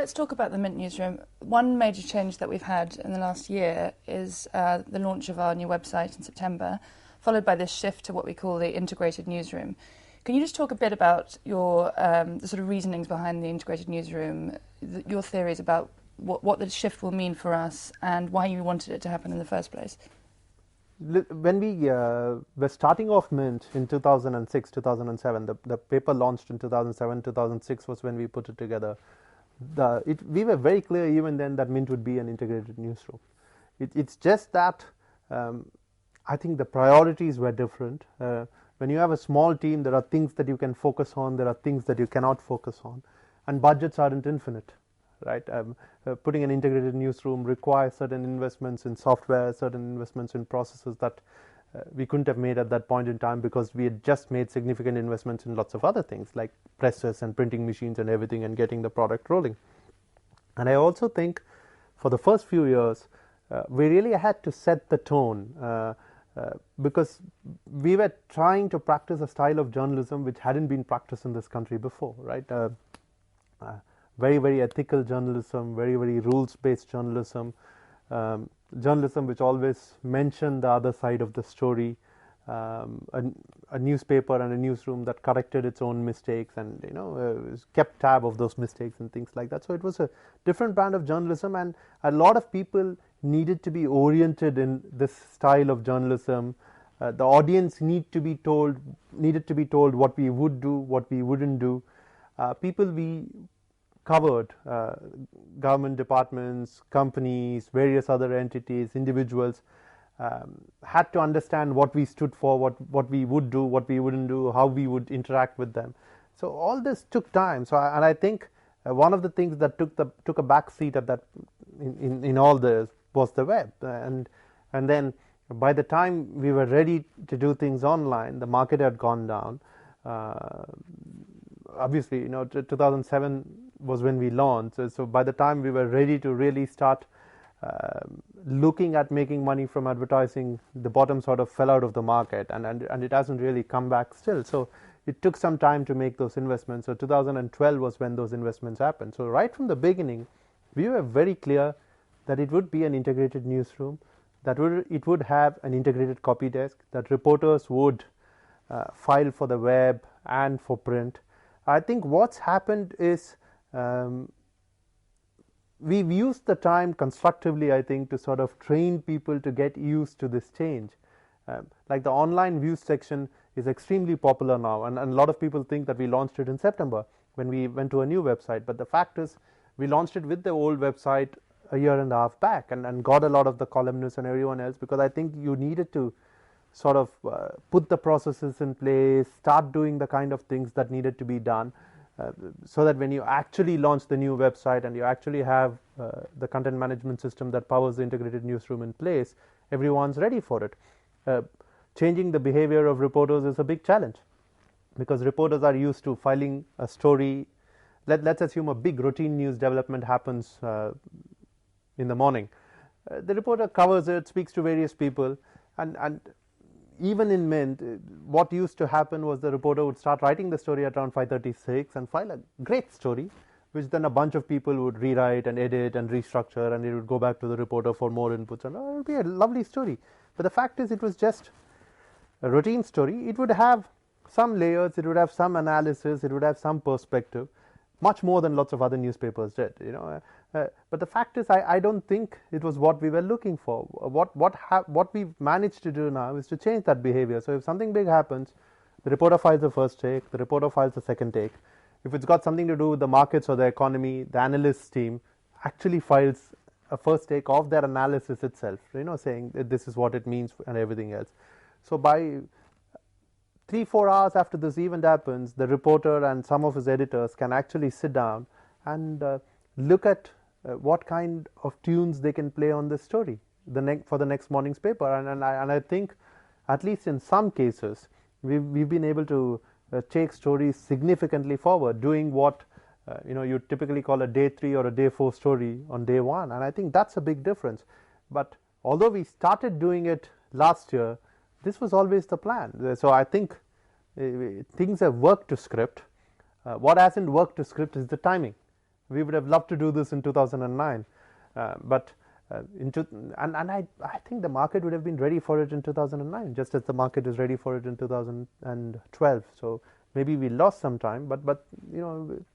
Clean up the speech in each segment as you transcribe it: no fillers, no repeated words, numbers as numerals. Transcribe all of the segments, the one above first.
let's talk about the Mint newsroom. One major change that we've had in the last year is the launch of our new website in September, followed by this shift to what we call the integrated newsroom. Can you just talk a bit about your the sort of reasonings behind the integrated newsroom, your theories about what the shift will mean for us and why you wanted it to happen in the first place? When we were starting off Mint in 2006, 2007, the paper launched in 2007, 2006 was when we put it together. We were very clear even then that Mint would be an integrated newsroom. It's just that I think the priorities were different. When you have a small team, there are things that you can focus on, there are things that you cannot focus on, and budgets aren't infinite. Right, putting an integrated newsroom requires certain investments in software, certain investments in processes that we couldn't have made at that point in time because we had just made significant investments in lots of other things like presses and printing machines and everything and getting the product rolling. And I also think for the first few years we really had to set the tone because we were trying to practice a style of journalism which hadn't been practiced in this country before, right? Very, very ethical journalism, very, very rules-based journalism, journalism which always mentioned the other side of the story, a newspaper and a newsroom that corrected its own mistakes and kept tab of those mistakes and things like that. So it was a different brand of journalism, and a lot of people needed to be oriented in this style of journalism. The audience needed to be told what we would do, what we wouldn't do. People we covered, government departments, companies, various other entities, individuals, had to understand what we stood for, what we would do, what we wouldn't do, how we would interact with them. So all this took time. So and I think one of the things that took a back seat at that in all this was the web, and then by the time we were ready to do things online, the market had gone down. Obviously, 2007 was when we launched. So by the time we were ready to really start looking at making money from advertising, the bottom sort of fell out of the market, and it hasn't really come back still. So it took some time to make those investments. So 2012 was when those investments happened. So right from the beginning, we were very clear that it would be an integrated newsroom, that it would have an integrated copy desk, that reporters would file for the web and for print. I think what's happened is we've used the time constructively, I think, to sort of train people to get used to this change. Like the online views section is extremely popular now, and a lot of people think that we launched it in September when we went to a new website, but the fact is we launched it with the old website a year and a half back and got a lot of the columnists and everyone else, because I think you needed to sort of put the processes in place, start doing the kind of things that needed to be done, so that when you actually launch the new website and you actually have the content management system that powers the integrated newsroom in place, everyone's ready for it. Changing the behavior of reporters is a big challenge, because reporters are used to filing a story. Let's assume a big routine news development happens in the morning. The reporter covers it, speaks to various people, and even in Mint, what used to happen was the reporter would start writing the story at around 5:36 and file a great story, which then a bunch of people would rewrite and edit and restructure, and it would go back to the reporter for more inputs, and it would be a lovely story. But the fact is, it was just a routine story. It would have some layers, it would have some analysis, it would have some perspective, much more than lots of other newspapers did. But the fact is, I don't think it was what we were looking for. What we've managed to do now is to change that behavior. So if something big happens, the reporter files the first take, the reporter files the second take. If it's got something to do with the markets or the economy, the analysts team actually files a first take of their analysis itself, saying that this is what it means and everything else. So by 3-4 hours after this event happens, the reporter and some of his editors can actually sit down and look at what kind of tunes they can play on this story for the next morning's paper. And I think, at least in some cases, we've been able to take stories significantly forward, doing what you typically call a day 3 or a day 4 story on day 1, and I think that's a big difference. But although we started doing it last year, this was always the plan. So I think things have worked to script. What hasn't worked to script is the timing. we would have loved to do this in 2009, but I think the market would have been ready for it in 2009, just as the market is ready for it in 2012. So maybe we lost some time, but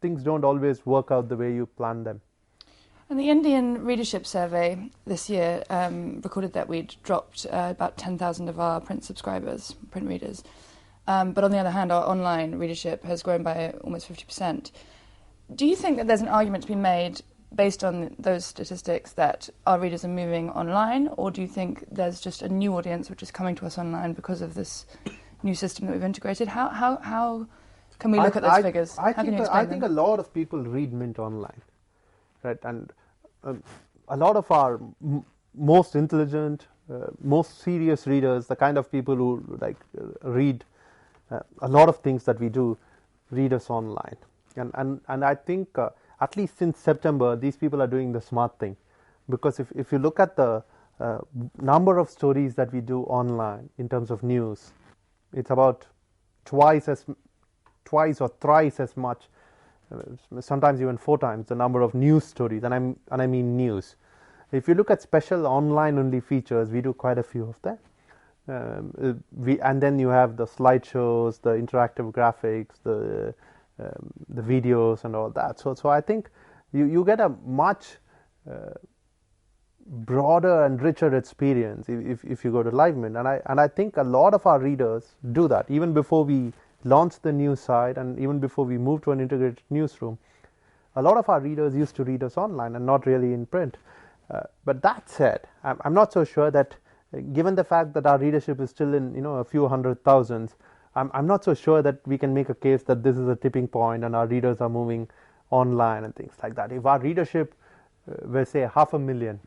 things don't always work out the way you plan them. And the Indian readership survey this year recorded that we'd dropped about 10,000 of our print subscribers, print readers. But on the other hand, our online readership has grown by almost 50%. Do you think that there's an argument to be made based on those statistics that our readers are moving online, or do you think there's just a new audience which is coming to us online because of this new system that we've integrated? How can we look at those figures? I think a lot of people read Mint online, right? And a lot of our most intelligent, most serious readers, the kind of people who read a lot of things that we do, read us online. And I think at least since September, these people are doing the smart thing, because if you look at the number of stories that we do online in terms of news, it's about twice or thrice as much, sometimes even 4 times the number of news stories, and I mean news. If you look at special online only features, we do quite a few of them. And then you have the slideshows, the interactive graphics, the videos and all that. So I think you get a much broader and richer experience if you go to Live Mint, and I think a lot of our readers do that. Even before we launched the news site and even before we moved to an integrated newsroom, a lot of our readers used to read us online and not really in print. But that said, I'm not so sure that, given the fact that our readership is still in a few hundred thousands, I'm not so sure that we can make a case that this is a tipping point and our readers are moving online and things like that. If our readership were, say, 500,000,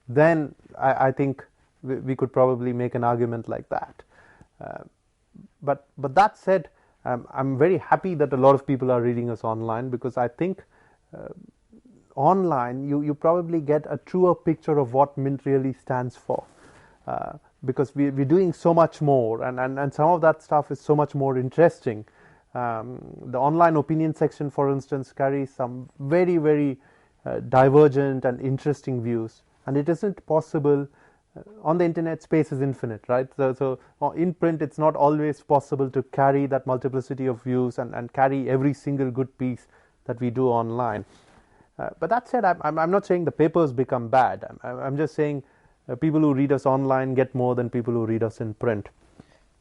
then I think we could probably make an argument like that. But that said, I'm very happy that a lot of people are reading us online, because I think online you probably get a truer picture of what Mint really stands for. Because we're doing so much more, and some of that stuff is so much more interesting. The online opinion section, for instance, carries some very, very divergent and interesting views, and it isn't possible. On the internet, space is infinite, right? So in print, it's not always possible to carry that multiplicity of views and carry every single good piece that we do online. But that said, I'm not saying the papers become bad. I'm just saying people who read us online get more than people who read us in print.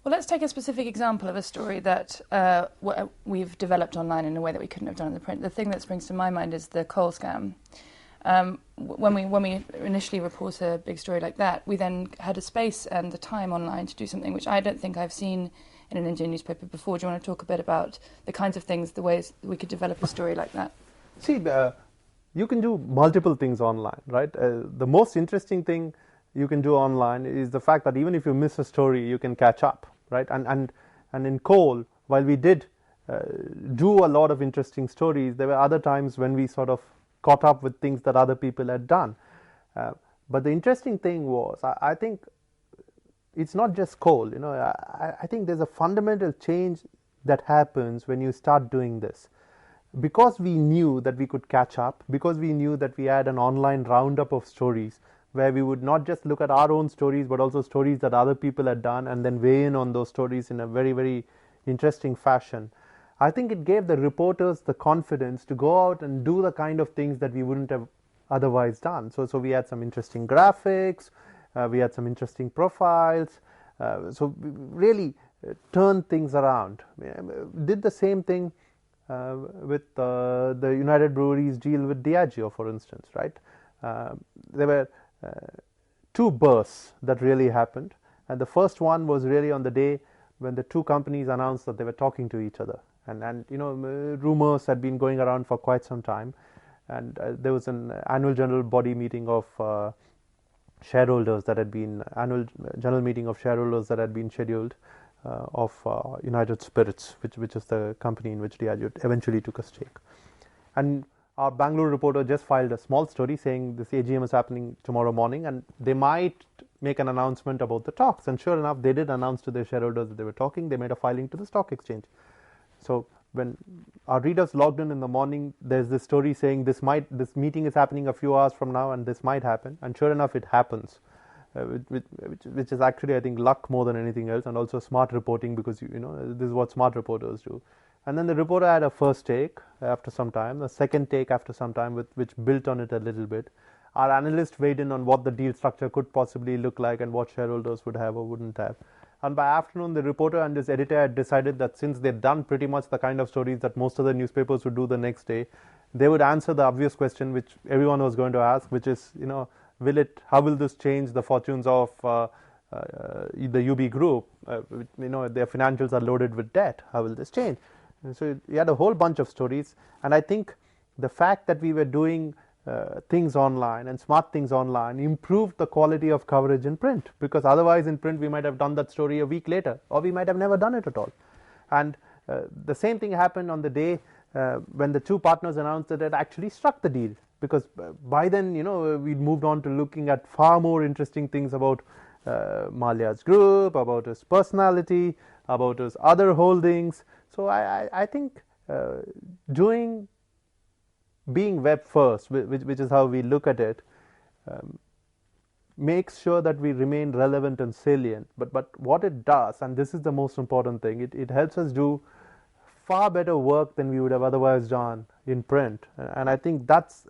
Well, let's take a specific example of a story that we've developed online in a way that we couldn't have done in the print. The thing that springs to my mind is the coal scam. When we initially report a big story like that, we then had a space and the time online to do something which I don't think I've seen in an Indian newspaper before. Do you want to talk a bit about the kinds of things, the ways we could develop a story like that? See, you can do multiple things online, right? The most interesting thing you can do online is the fact that even if you miss a story, you can catch up, right? And in coal, while we did do a lot of interesting stories, there were other times when we sort of caught up with things that other people had done. But the interesting thing was, I think it's not just coal. I think there's a fundamental change that happens when you start doing this. Because we knew that we could catch up, because we knew that we had an online roundup of stories where we would not just look at our own stories, but also stories that other people had done and then weigh in on those stories in a very, very interesting fashion. I think it gave the reporters the confidence to go out and do the kind of things that we wouldn't have otherwise done. So we had some interesting graphics, we had some interesting profiles, so we really turned things around. Did the same thing with the United Breweries deal with Diageo, for instance, right? There were 2 bursts that really happened, and the first one was really on the day when the 2 companies announced that they were talking to each other, and rumors had been going around for quite some time, and there was an annual general body meeting of shareholders that had been annual general meeting of shareholders that had been scheduled of United Spirits, which is the company in which Diageo eventually took a stake. And our Bangalore reporter just filed a small story saying this AGM is happening tomorrow morning and they might make an announcement about the talks. And sure enough, they did announce to their shareholders that they were talking. They made a filing to the stock exchange. So when our readers logged in the morning, there's this story saying this meeting is happening a few hours from now and this might happen, and sure enough it happens, which is actually, I think, luck more than anything else, and also smart reporting, because you know this is what smart reporters do. And then the reporter had a first take after some time, a second take after some time, which built on it a little bit. Our analyst weighed in on what the deal structure could possibly look like and what shareholders would have or wouldn't have. And by afternoon, the reporter and his editor had decided that since they'd done pretty much the kind of stories that most of the newspapers would do the next day, they would answer the obvious question which everyone was going to ask, which is, you know, how will this change the fortunes of the UB group? You know, their financials are loaded with debt. How will this change? And so you had a whole bunch of stories, and I think the fact that we were doing things online and smart things online improved the quality of coverage in print, because otherwise in print we might have done that story a week later, or we might have never done it at all. And the same thing happened on the day when the two partners announced that it actually struck the deal, because by then, you know, we'd moved on to looking at far more interesting things about Malia's group, about his personality, about his other holdings. So I think being web first, which is how we look at it, makes sure that we remain relevant and salient. But what it does, and this is the most important thing, it helps us do far better work than we would have otherwise done in print. And I think that's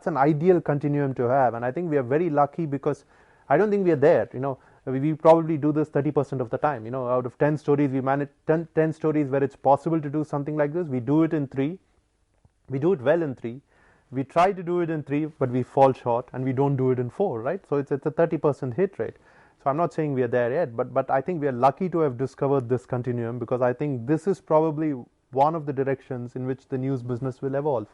an ideal continuum to have. And I think we are very lucky, because I don't think we are there. You know, we probably do this 30% of the time. You know, out of 10 stories, we manage 10 stories where it's possible to do something like this. We do it in 3. We do it well in 3. We try to do it in 3, but we fall short, and we don't do it in 4, right? So it's a 30% hit rate. So I'm not saying we are there yet, but I think we are lucky to have discovered this continuum, because I think this is probably one of the directions in which the news business will evolve.